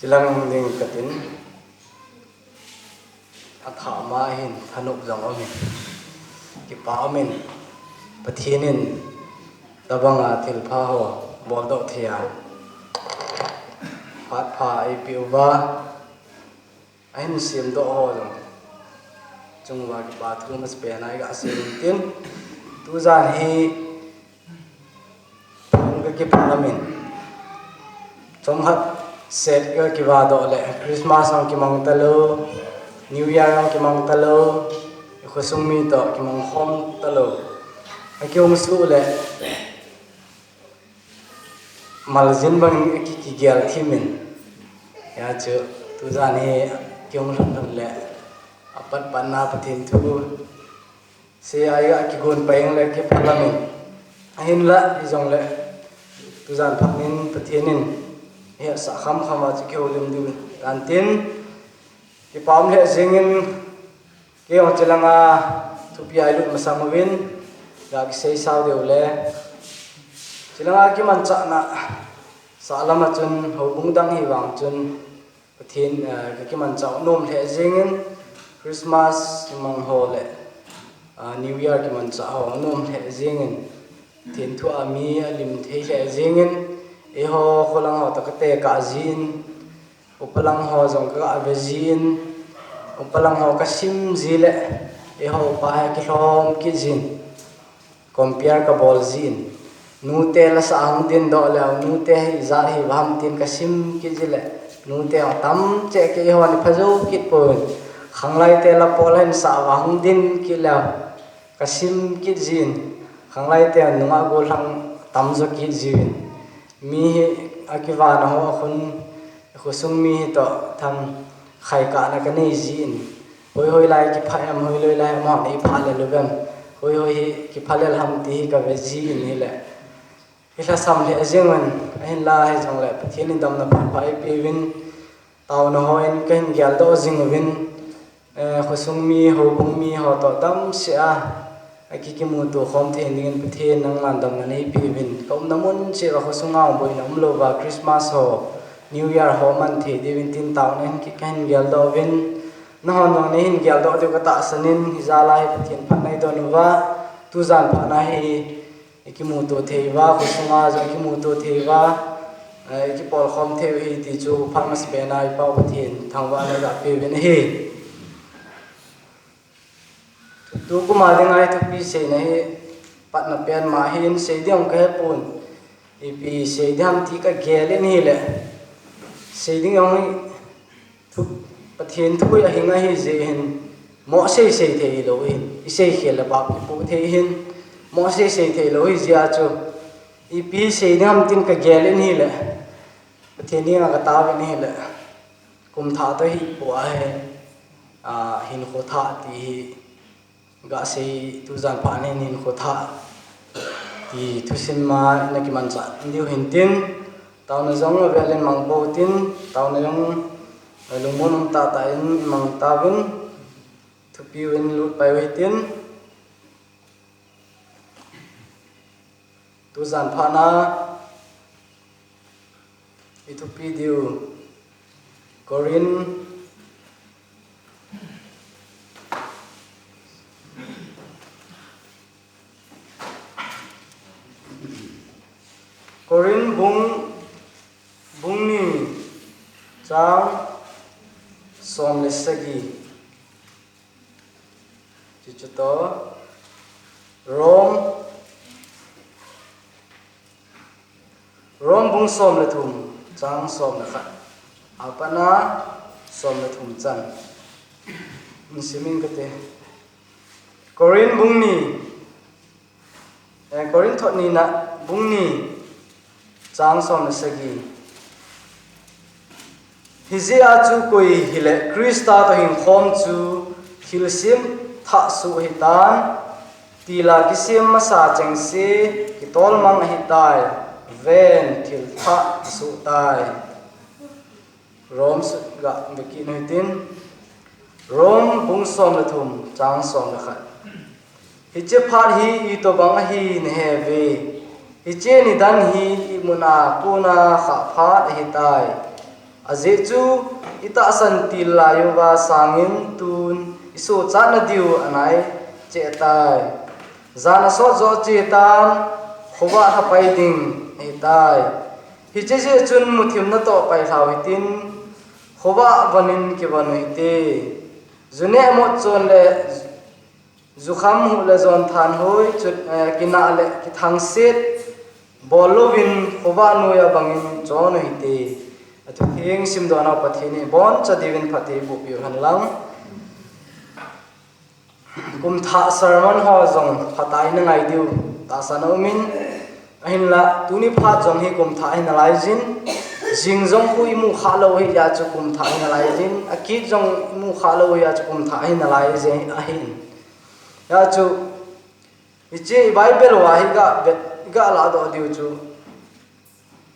Chilang ding katin atha ma hin thanuk jong amin ki pa amin pathinin tabanga thil pha ho bol do thia phat pha ai piuwa ahin sim do ho jong chungwa ki bathroom as pe nai ga sim tin tu jan hi phung ki phanamin chomhat set ka ki va do le Christmas ang ki mang talo New Year ang ki mang talo khosung mi to ki mang hom talo aki om su le maljin bang ki gyal thimin ya chu tu jan he ki om lam le apat panna pathin thu se ai ga ki gon paing le ki phalamin ahin la jong le tu jan phaknin pathinin he sa kham khama chi ke olim du tan tin ki pam le zingin ke o chelanga thupi ai lu masamwin ga ki sei sau de le chelanga ki man cha na salama chun ho bung dang hi wang chun pathin ki man cha nom le zingin Christmas ki mang ho le New Year ki man cha ho nom le zingin thin thu ami lim thei le zingin eho kholang ho takate ka zin upalang ho jong ka avejin upalang ho ka sim zile eho pa ki hlom ki zin compare ka bol zin nu te la sa ang din do la nu te hi za hi bam tin ka sim ki zile nu te tam che ke ho ni phajo kit pon khanglai te la polen sa wang din ki la ka sim ki zin khanglai te nunga gol hang tam zo ki zin mi akiva na ho khun khusung mi to tham khai ka na ka nei zin hoi hoi lai ki phayam hoi loi lai ma nei pha le lugam hoi hoi ki phalel ham ti ka ve zin ni le ila sam le ajengan ahin la he jong le pathin dam na phai pe win taw na ho en ken gyal do jing win khusung mi ho bung mi ho to tam sia aki ki mu to khom the ning pathe nang man dam na nei pi win kom namun che ra khosunga boi nam lo ba Christmas ho New Year ho man the de win tin taw nen ki kan gyal do win na hon wang nei hin gyal do de ka ta sanin hizalai pathin pha nai do nu wa tu jan pha na hi ki mu to the wa khosunga jo ki mu to the wa ki pol khom the hi ti chu pharmas pe nai pa pathin thangwa na ga pe win hi tu ku ma ding ai tu pi se nei pat na pen ma hin se diam ka pun e pi se diam ti ka gele ni le se ding ong tu pathin thu a hinga hi je hin mo se the lo hin i se khel la ba pu the hin mo se the lo hi ja chu e pi se diam tin ka gele ni le pathin ni ga ta ni le kum tha to hi po a he hin kho tha ti ga sei tu jan pa ne nin kho tha ti thu sim ma na ki man cha ndiu hin tin taw na jong ve len mang bo tin taw na jong lumun ta ta in mang ta win thu pi win lut pai wei tin tu jan pha na i thu pi diu korin Korin bung ni chang som le sagi chichuto rom bung som le thum chang som le khat apana som le thum chan simin kate Korin bung ni Korin thot ni na bung ni chang som le sagi hizia chu koi hile Krista to hin khom chu hilsim tha su hitan tila kisim masa chengsi kitol mang hitai ven thil tha su tai rom ga beki noitin rom bung som le thum chang som le khat hiche phar hi I to bang hi ne he ve hiche ni dan hi muna puna kha pha hi tai aje chu ita san til la yo wa sangin tun isu cha na diu anai che tai zana so zo che tan khowa ha pai ding e tai hi che che chun muthim na to pai thawi tin khowa vanin ke vanoi te zune mo chon le zukham hu le zon than hoi chut kina le ki thang set bolovin khowa no ya bangin chon hi te atu thing sim do na pathini bon cha divin phathi bu pi han lang kum tha sermon ho zong phatai na ngai diu ta sanomin ahin la tuni pha jong hi kum tha hin lai jin jing jong hui mu kha lo hi ya chu kum tha hin lai jin aki jong mu kha lo ya chu kum tha hin lai je ahin ya chu ichi bible wa hi ga la do diu chu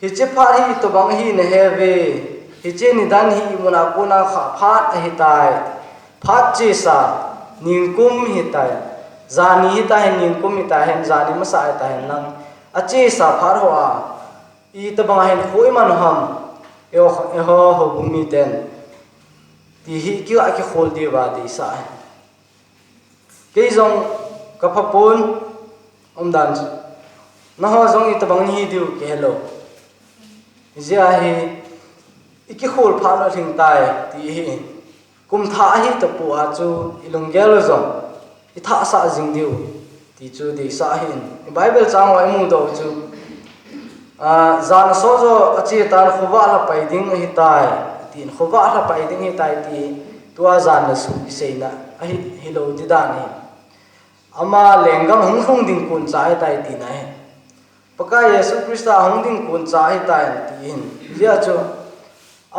hi che pha hi to bang hi ne heve hi che ni dan hi muna kuna kha phat hi tai phat chi sa ning kum hi tai zani hi tai ning kum hi tai hen zani ma sa tai hen lang achi sa phar ho a I to bang hen khoi man ham yo ho bumi ten ti hi kyu a ki khol di ba di sa ke jong ka pha pon dan na ho jong I to bang hi diu ke hello zia hi iki khol pha no thing tai ti hi kum tha hi to pu a chu ilung gel zong I tha sa jing diu ti chu di sa hin bible chang wai mu do chu zan so zo achi tan khuwa la pai ding hi tai tin khuwa la pai ding hi tai ti tua zan na su seina a hi lo di da ni ama lengam hung ding kun cha hi tai ti nai paka yesu krista hung ding kun cha hi tai ti hin ya chu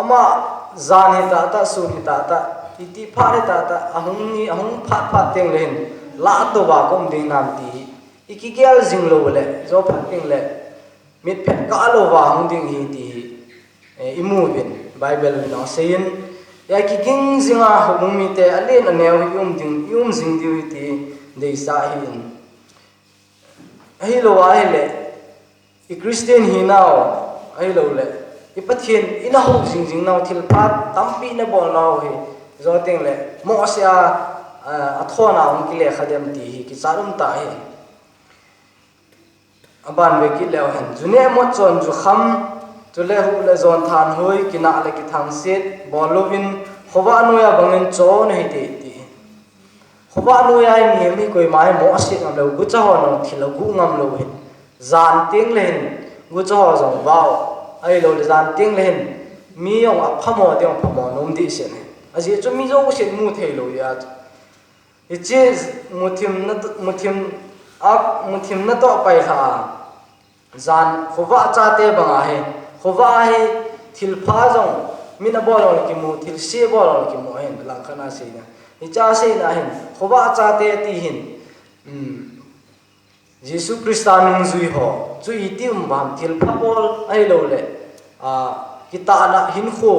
ama zan hi ta su hi ta ti pha hi ta ahung phat teng len la to ba kom ding nam ti ikigel jing lo le zo phat teng le mit phet ka lo wa hung ding hi ti imu bin bible no sayin ya ki ging zinga hum mi te alen aneu yum jing diu ti de sa hin ai lo wa le I christian hi now ai lo le I pathian ina ho jing now thil pat tampi na bol now hi zo teng le mo sia athona ong ki le khadem ti hi ki charum ta hi aban ve ki lew han june mo chon ju kham chu le hu le zon than hoi kina le ki thang set bolovin khowa no ya bangin chon hi ti khowa no ya mi mi koi mai mo ase ngam lo gu cha ho no thilo gu ngam lo hin zan ting len gu cha ho jong wow ai lo le zan ting len mi yong a phamo deong phamo nom di se ne aji chu mi zo se mu thei lo ya ichi muthim na to pai ha zan khowa cha te banga he khowa he thil pha jong mina bolol ki mu thil se bolol ki mu hen lang khana se na I cha se na hen khowa cha te ti hin Jesu Krista nung zui ho chu I tim bam thil pha bol ai lo le kita na hin kho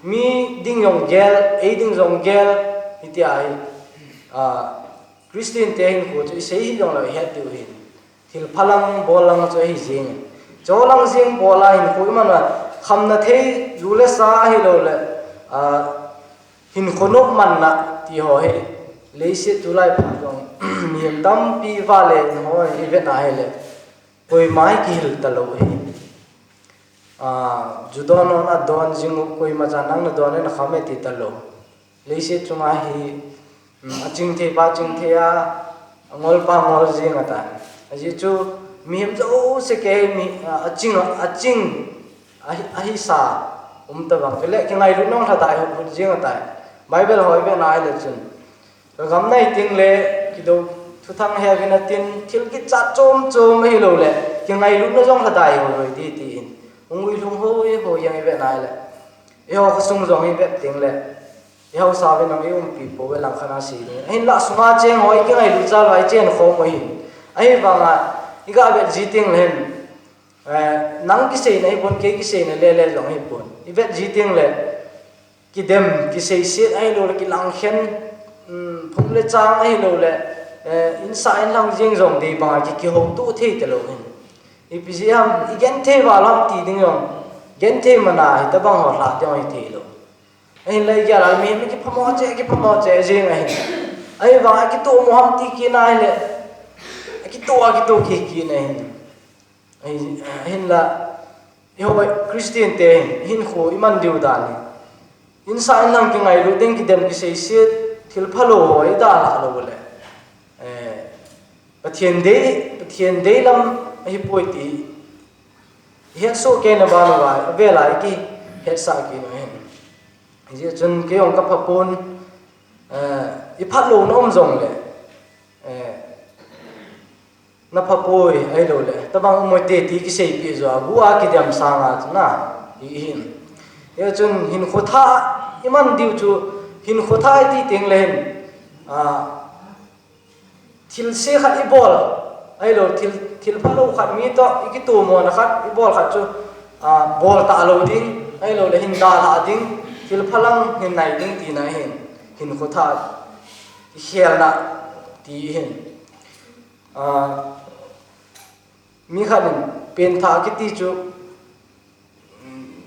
mi ding yong gel e ding jong gel iti ai Christian te hin ko chu sei hi jong lo het tu hin thil phalang bolang chu hi jing cholang jing bola hin ko man kham na thei zule sa hi lo le hin khonok man na ti ho he leise tu lai pha jong miem dam pi va le ho hi ve na he le koi mai ki hil ta lo hi judon na don jing koi ma jan nang na don na khame ti ta lo leise chuma hi aching the ba ching the a ngol pa ngol jing ata aji chu miem zo se ke mi aching ahi sa ta bang le ke ngai lu nong tha dai hu jing ata bible hoi be na le chun gam nai ting le ki do thu thang he vina tin thil ki cha chom hi lo le ke ngai lu no jong tha dai ho roi ti ungui lung ho yang be na le yo khasung jong hi be ting le yo sa be nang yum pi po be lang khana si ni hin la sunga cheng hoi ke ngai lu cha lai chen kho mo hi ai banga iga be ji ting len nang ki sei nei bon ke ki sei na le jong hi bon I be ji ting le ki dem ki sei sit ai lo ki lang khen phum le chang ai lo le inside lang jing jong de ba ki ho tu the te lo hin ipisiam igen the wa lam ti ding yong gen the mana hi tabang ho la te oi the lo ai lai ya la mi ki phamo che jing ai wa ki to mo ham ti ki na le ki to ki na ai hin la yo Christian te hin kho iman diu dan insa nang ki ngai lu ding ki dem ki sei se thil phalo hoi da la lo le pathian de lam ai poi ti hian so ke na ba no wa ve lai ki het sa ki no hen ji chun ke ong ka phapun i phat lo nom zong le na phapoi ai lo le tabang moi te ti ki sei pi zo bua ki dem sanga na hin ye chun hin khotha iman diu chu hin khotha ti teng len thil se khat i bol ai lo thil phalo khat mi to iki tu mo na khat i bol khat chu bol ta lo ding ai lo le hin da la ding thil phalang hin nai ding ti na hin khotha hiel na ti hin mi khanin pen tha ki ti chu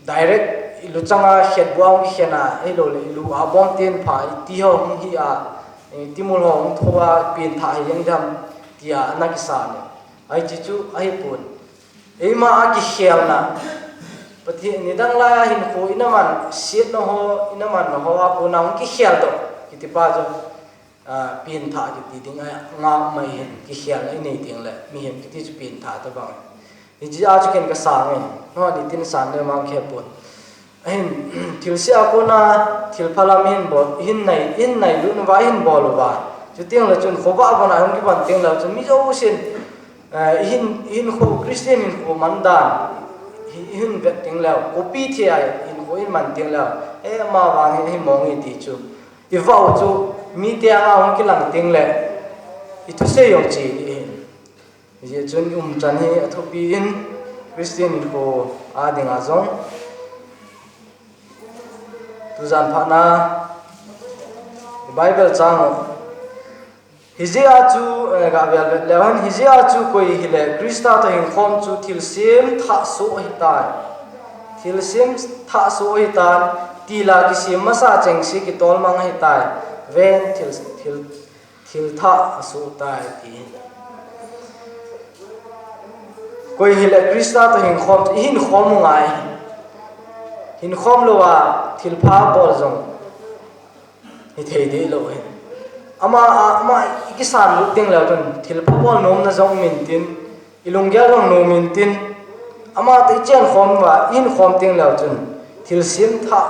direct lu changa het buang hiana ai lo le lu a bom ten pha ti ho hi timul hong thowa pen tha yang dam tia na ki sa ne ai chi chu ai pun ei ma a ki hiel na pathi ni dang la hin ko inaman siet no ho inaman no ho a ko na ki hiel do ki ti pa jo pen tha ki ti ding nga mai hin ki hiel ai nei ting le mi hin ki ti chu pen tha ta bang ni ji a chu ken ka sa nge no ni tin san le ma khe pun hin thil sia ko na thil phalam hin nei lu no wa hin bol wa chu tiang la chun khoba ba na hong ki ban tiang la chun mi jo sin hin kho Christian hin ko mandan hin vet tiang la copy thi ai hin ko in man tiang la ma wa hi mong i ti chu i vau chu mi te a hong ki lang tiang le i thu se yong chi ni je chun chan hi athopi in Christian ko a dinga zong tu zan phana Bible chang hizia chu ga bel lewan hizia chu koi hile Krista to hin khom chu thil sim tha so hi ta thil sim tha so hi ta ti la ki sim ma sa cheng si ki tol mang hi ta ven thil tha so ta ti koi hile Krista to hin khom ngai hin khom lo wa thil pha bol zong hi thei de lo he ama ki san lu ting la ton thil pha bol nom na zong min tin ilung gya rong no min tin ama te chen khom wa in khom ting la ton thil sim tha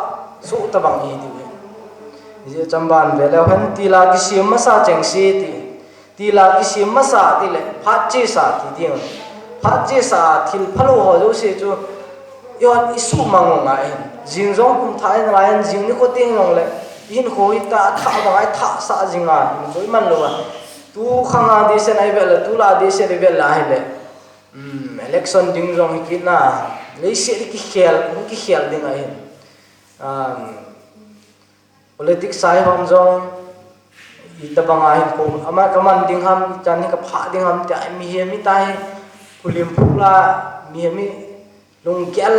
su ta bang hi di je chamban ve la han ti la ki sim ma sa cheng si ti la ki sim ma sa ti le pha che sa ti ding pha che sa thil phalo ho jo se chu yon isu mango ngai jing jong kum thai na yan jing ni ko ting long le in khoi ta tha ba ai tha sa jinga choi man lo tu khanga de se nai bel tu la de se bel la hele election ding jong ki na le se ki khel ding ai politics sai hom jong ita banga hin ko ama kaman ding ham chan ni ka pha ding ham ta mi he mi tai pulim phula mi lung gyal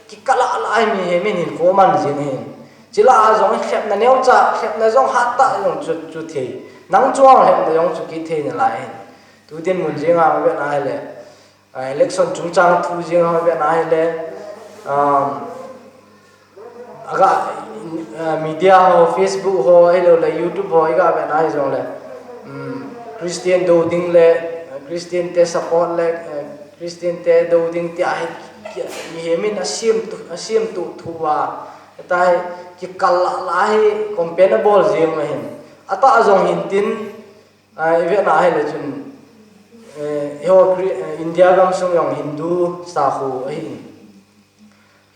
ki kala lai mi he min hin ko man jin hin chila zong khep na neu cha khep na zong hat ta yong chu the nang chuang he na yong chu ki the na lai tu tin mun jinga ma be na le election chung chang thu jinga ma be na le aga media ho Facebook ho hello la YouTube ho iga be na jong le Christian do ding le Christian te support le Christian te do ding ti ai mi hemin asim tu thuwa tai ki kala lai comparable jeng ma hin ata azong hin tin ve na hai le chun India gam sung yong Hindu sa khu hin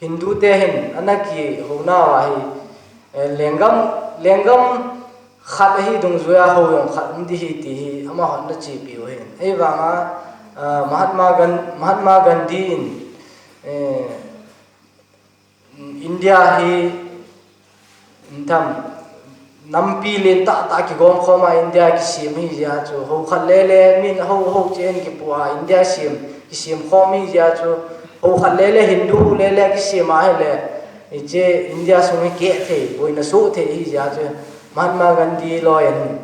Hindu te hin anaki hona wa hi lengam khat hi dung zoya ho yong khat ndi hi ti hi ama hon na chi pi hin ei wa nga Mahatma Gandhi in India hi tham nampi len ta ki gom khoma India ki sim hi ja chu ho khat le min ho chen ki puwa India sim ki sim khomi ja chu hồ khát lê lê Hindu lê lê cái xe máy lê chế India xuống cái kẹt thế bồi nó số thế hi giá chứ Mahatma Gandhi loi anh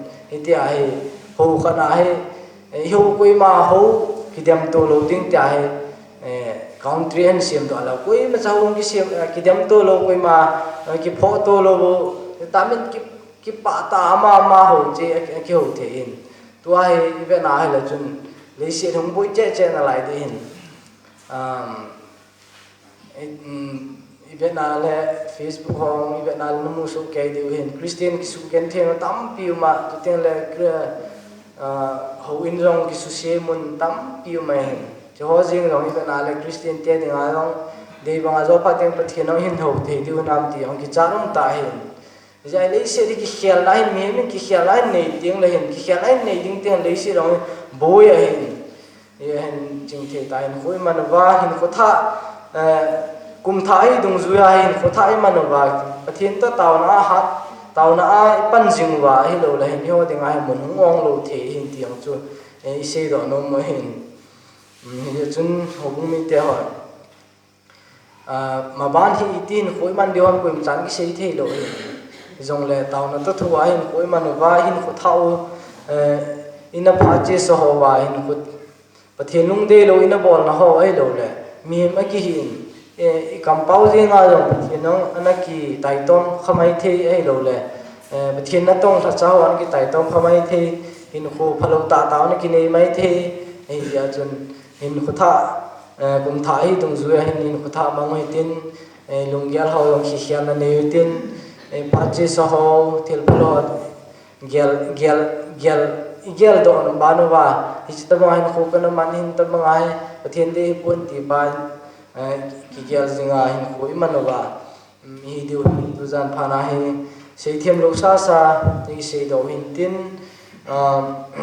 thì ai hồ khát ai hiu quay mà hồ cái điểm tô lâu tiếng ai country and xem đó là quay mà sao cái xem cái điểm tô lâu quay mà cái phô tô lâu ta mình cái bát ta mà hồ chế cái hồ thế hin tua hay về nào hay là chun lấy xe không bôi che là lại đi hin Việt Nam là Facebook hong Việt Nam là một số cái điều hiện Christian cái số kiến thêm tắm piu mà tụi tiền là cái hậu in rong cái số xe muốn tắm piu mà hiện cho họ riêng rong Việt Nam là Christian tiền thì ngay rong để bằng azо phát tiền phát hiện nó hiện hậu thì điều nam thì ông cái cha ông ta hiện giờ lấy xe đi cái xe lại mình cái xe lại này tiếng là hiện cái xe lại này tiếng tiền lấy xe rong bôi hiện hiện chính thể tại hiện khối mà nó va hiện có thà cùng thái đồng duy ai có thái mà nó vào thiên ta tàu nó hát tàu nó pan dừng vào hi lâu là hình hiệu tiếng ai muốn hung ong lâu thế hình tiếng chú xây đó nó mới hình chun hùng mình theo hỏi mà ban thì tin khối man điều ham cùng chán cái xây thế lâu dòng lệ tàu nó tất thu ai hình khối mà nó vào hình có thâu ina phá chế sơ hồ vào hình có thiên lung đê lâu ina bol nó hồ ấy lâu lệ miền mấy cái hình compound riêng à rồi thiên nó anh cái tài tông không ai thi ấy đâu lệ thiên nó tông thật sao anh cái tài tông không ai thi hình khu phật lâu tạ tao này cái này mấy thi ấy giờ chun hình khu thà cùng thái đồng duy hình khu thà mang hơi tin lùng gel hậu lùng khí là nhiều tin phát chế sao hậu thiệt phật gel đó nó bán nó vào thì chúng ta mang hình khu cái nó mang hình tâm mang ai thiên đi buôn thì bán cái gel zinga hình khối mà nó vào hi điều tu gian phana hi xây thêm lâu xa thì xây đầu hình tin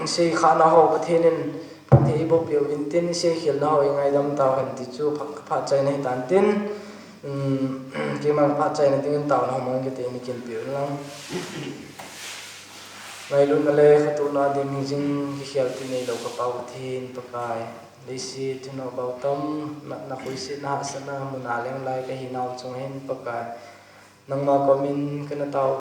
xây khá nó hậu có thể nên thì bộ biểu hình tin xây khiển nó hậu ngay đâm tàu hình thì chú phát chạy này tán tin cái mang phát chạy này tiếng tàu nó mang cái tiền kiếm biểu lắm ngày luôn là khát tu na đi mình dinh cái khiển tin này đâu có bao thiên bậc ai lấy xe cho nó bảo tâm na khối xe na sana muốn nà lên lại cái hình nào trong hen bậc ai nang ma có mình cái nó tàu